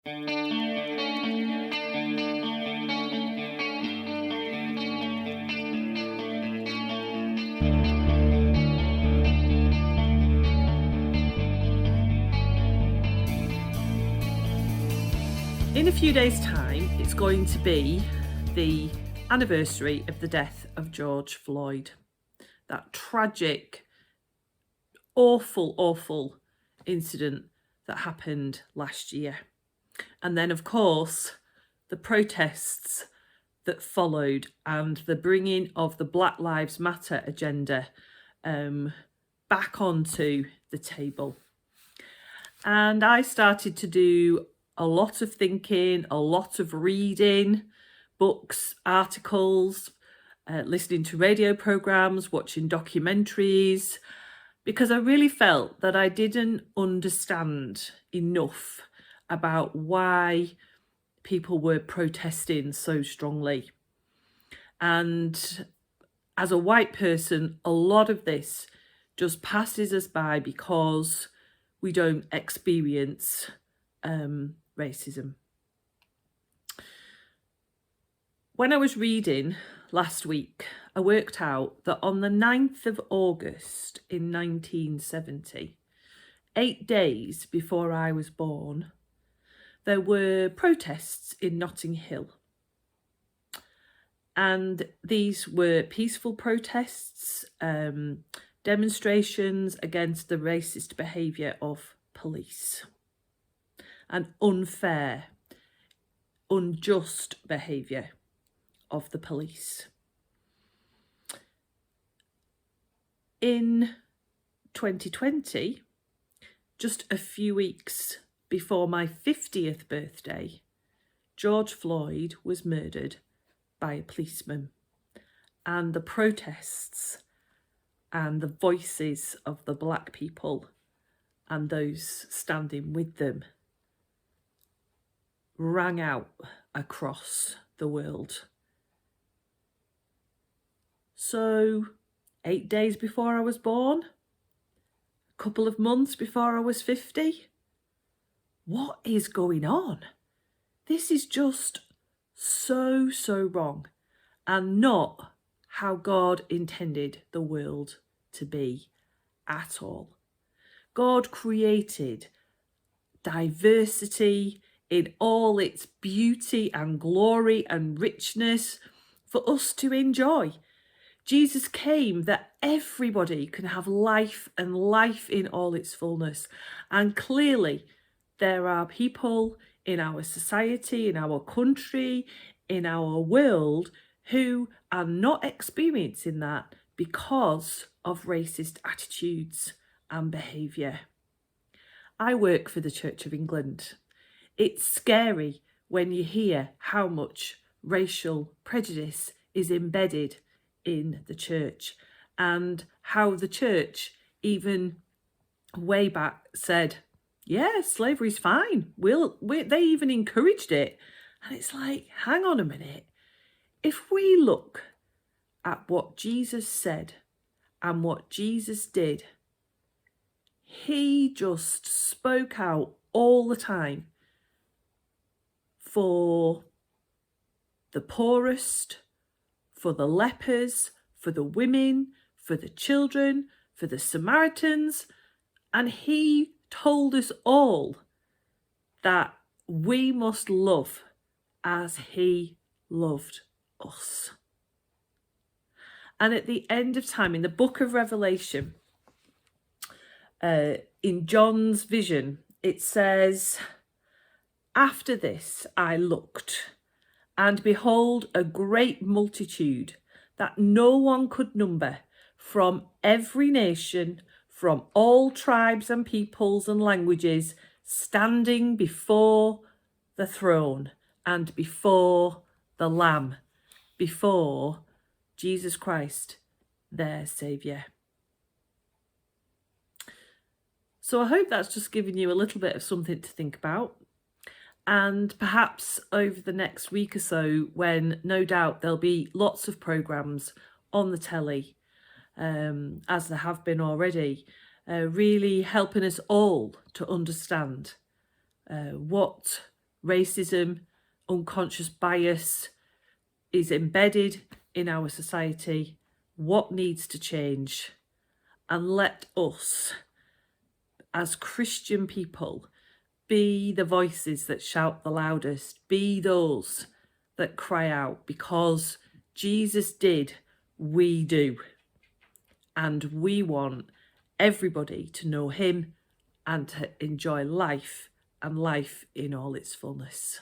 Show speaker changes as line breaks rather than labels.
In a few days' time, it's going to be the anniversary of the death of George Floyd. That tragic, awful incident that happened last year. And then, of course, the protests that followed and the bringing of the Black Lives Matter agenda back onto the table. And I started to do a lot of thinking, a lot of reading, books, articles, listening to radio programs, watching documentaries, because I really felt that I didn't understand enough about why people were protesting so strongly. And as a white person, a lot of this just passes us by because we don't experience racism. When I was reading last week, I worked out that on the 9th of August in 1970, 8 days before I was born, there were protests in Notting Hill. And these were peaceful protests, demonstrations against the racist behaviour of police and unfair, unjust behaviour of the police. In 2020, just a few weeks before my 50th birthday, George Floyd was murdered by a policeman, and the protests and the voices of the black people and those standing with them rang out across the world. So 8 days before I was born, a couple of months before I was 50, what is going on? This is just so wrong and not how God intended the world to be at all. God created diversity in all its beauty and glory and richness for us to enjoy. Jesus came that everybody can have life and life in all its fullness. And clearly there are people in our society, in our country, in our world who are not experiencing that because of racist attitudes and behaviour. I work for the Church of England. It's scary when you hear how much racial prejudice is embedded in the church and how the church even way back said, yeah, slavery's fine. They even encouraged it. And it's like, hang on a minute. If we look at what Jesus said and what Jesus did, he just spoke out all the time for the poorest, for the lepers, for the women, for the children, for the Samaritans. And he told us all that we must love as he loved us. And at the end of time, in the book of Revelation, in John's vision, it says, after this I looked, and behold, a great multitude that no one could number, from every nation, from all tribes and peoples and languages, standing before the throne and before the Lamb, before Jesus Christ, their Saviour. So I hope that's just given you a little bit of something to think about. And perhaps over the next week or so, when no doubt there'll be lots of programmes on the telly, as there have been already, really helping us all to understand what Racism, unconscious bias is embedded in our society. What needs to change? And let us, as Christian people, be the voices that shout the loudest, be those that cry out, because Jesus did, we do. And we want everybody to know him and to enjoy life, and life in all its fullness.